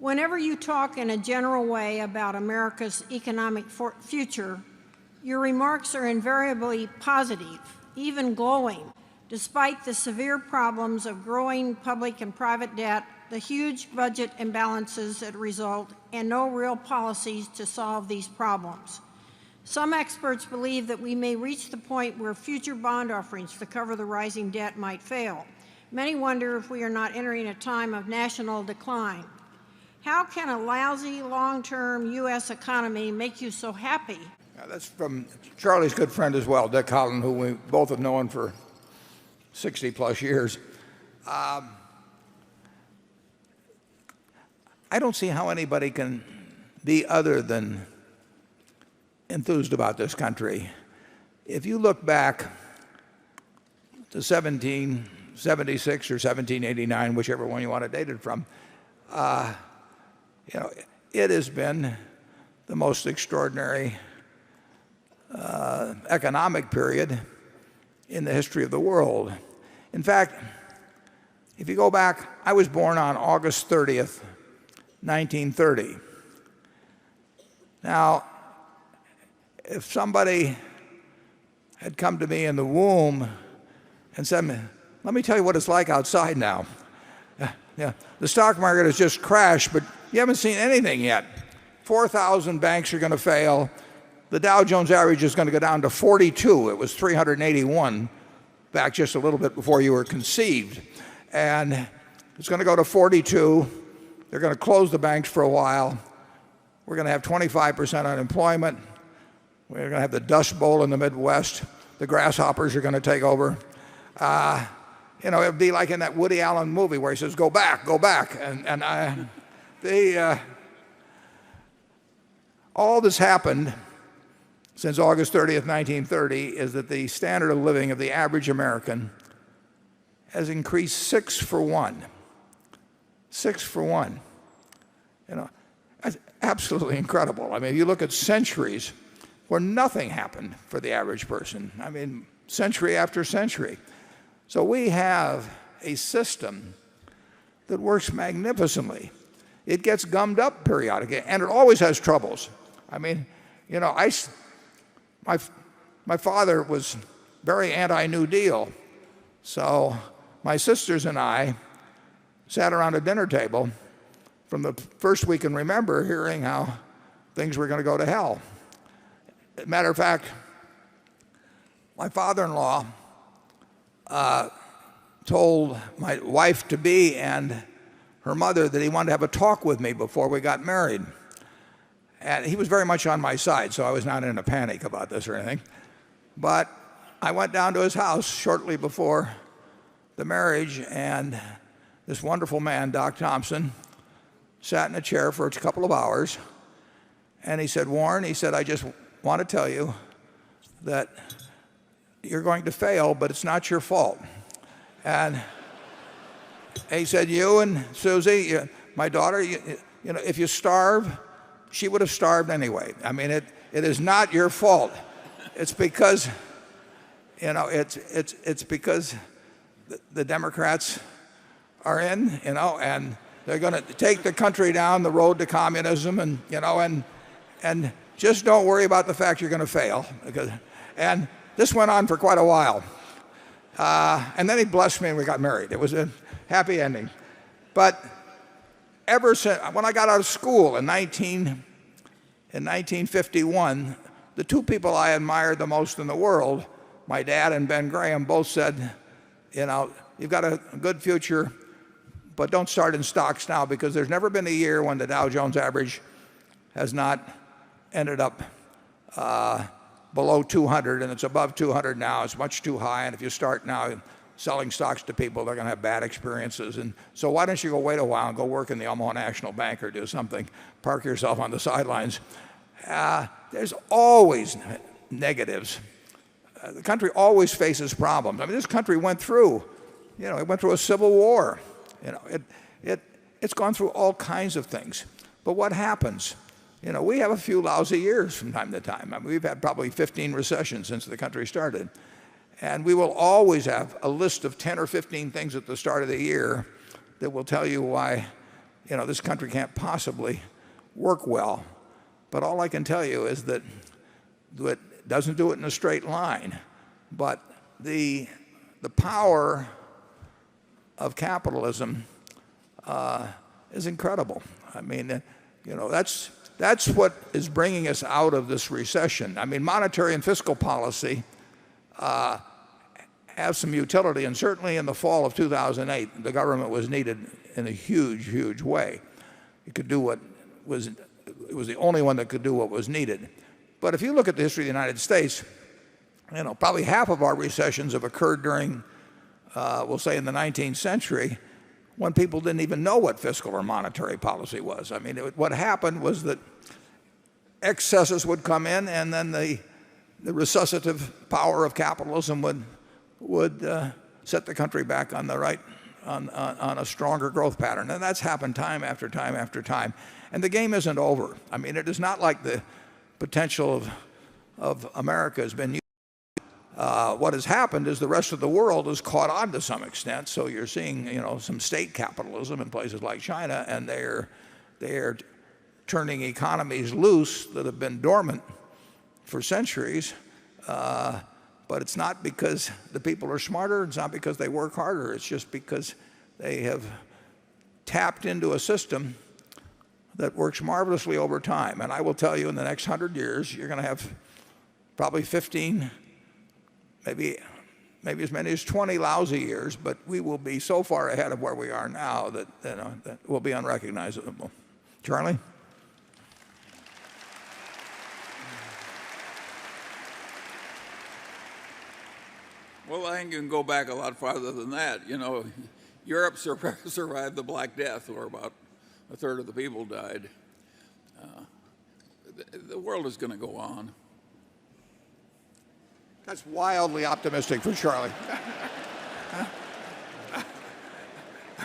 Whenever you talk in a general way about America's economic future, your remarks are invariably positive, even glowing, despite the severe problems of growing public and private debt, the huge budget imbalances that result, and no real policies to solve these problems. Some experts believe that we may reach the point where future bond offerings to cover the rising debt might fail. Many wonder if we are not entering a time of national decline. How can a lousy, long-term U.S. economy make you so happy? That's from Charlie's good friend as well, Dick Holland, who we both have known for 60-plus years. I don't see how anybody can be other than enthused about this country. If you look back to 1776 or 1789, whichever one you want to date it from, it has been the most extraordinary economic period in the history of the world. In fact, if you go back, I was born on August 30th, 1930. Now, if somebody had come to me in the womb and said, let me tell you what it's like outside now. The stock market has just crashed, but you haven't seen anything yet. 4,000 banks are going to fail. The Dow Jones average is going to go down to 42. It was 381 back just a little bit before you were conceived. And it's going to go to 42. They're going to close the banks for a while. We're going to have 25% unemployment. We're going to have the Dust Bowl in the Midwest. The grasshoppers are going to take over. It would be like in that Woody Allen movie where he says, go back, go back. All that's happened since August 30th, 1930 is that the standard of living of the average American has increased 6 for 1. 6 for 1. That's absolutely incredible. I mean, you look at centuries where nothing happened for the average person. I mean, century after century. So we have a system that works magnificently. It gets gummed up periodically, and it always has troubles. I mean, my father was very anti-New Deal. So my sisters and I sat around a dinner table from the first we can remember hearing how things were going to go to hell. Matter of fact, my father-in-law told my wife-to-be and her mother that he wanted to have a talk with me before we got married. And he was very much on my side, so I was not in a panic about this or anything. But I went down to his house shortly before the marriage, and this wonderful man, Doc Thompson, sat in a chair for a couple of hours. And he said, Warren, he said, I just want to tell you that you're going to fail, but it's not your fault. And he said, you and Susie, my daughter, if you starve, she would have starved anyway. I mean, it is not your fault. It's because, it's because the Democrats are in, and they're going to take the country down the road to communism, and just don't worry about the fact you're going to fail. And this went on for quite a while. And then he blessed me and we got married. It was a happy ending. But ever since, when I got out of school in 1951, the two people I admired the most in the world, my dad and Ben Graham, both said, you've got a good future, but don't start in stocks now, because there's never been a year when the Dow Jones average has not ended up below 200, and it's above 200 now. It's much too high, and if you start now selling stocks to people, they're going to have bad experiences. And so why don't you go wait a while and go work in the Omaha National Bank or do something, park yourself on the sidelines. There's always negatives. The country always faces problems. I mean, this country went through, it went through a civil war. It's gone through all kinds of things. But what happens? We have a few lousy years from time to time. I mean, we've had probably 15 recessions since the country started. And we will always have a list of 10 or 15 things at the start of the year that will tell you why this country can't possibly work well. But all I can tell you is that it doesn't do it in a straight line. But the power of capitalism is incredible. I mean, that's what is bringing us out of this recession. I mean, monetary and fiscal policy have some utility, and certainly in the fall of 2008, the government was needed in a huge, huge way. It could do it was the only one that could do what was needed. But if you look at the history of the United States, probably half of our recessions have occurred during, we'll say, in the 19th century, when people didn't even know what fiscal or monetary policy was. I mean, what happened was that excesses would come in, and then the resuscitative power of capitalism would set the country back on the right, on a stronger growth pattern. And that's happened time after time after time. And the game isn't over. I mean, it is not like the potential of America has been used. What has happened is the rest of the world has caught on to some extent. So you're seeing, some state capitalism in places like China, and they're turning economies loose that have been dormant for centuries. But it's not because the people are smarter. It's not because they work harder. It's just because they have tapped into a system that works marvelously over time. And I will tell you, in the next 100 years, you're going to have probably 15, maybe as many as 20 lousy years, but we will be so far ahead of where we are now that will be unrecognizable. Charlie? Well, I think you can go back a lot farther than that. Europe survived the Black Death, where about a third of the people died. The world is going to go on. That's wildly optimistic for Charlie.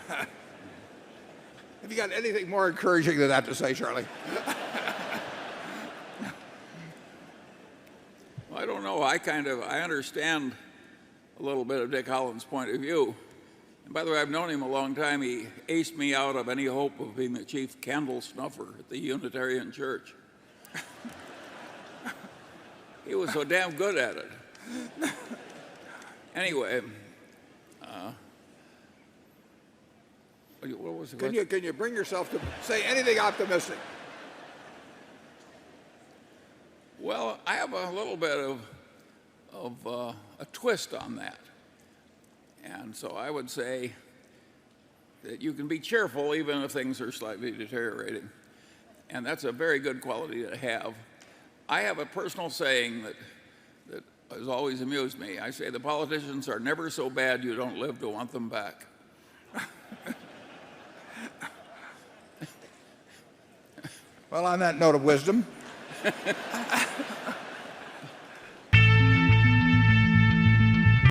Have you got anything more encouraging than that to say, Charlie? Well, I don't know. I understand a little bit of Dick Holland's point of view. And by the way, I've known him a long time. He aced me out of any hope of being the chief candle snuffer at the Unitarian Church. He was so damn good at it. Anyway, what was it? Can you bring yourself to say anything optimistic? Well, I have a little bit of a twist on that. And so I would say that you can be cheerful even if things are slightly deteriorating. And that's a very good quality to have. I have a personal saying that has always amused me. I say the politicians are never so bad you don't live to want them back. Well, on that note of wisdom,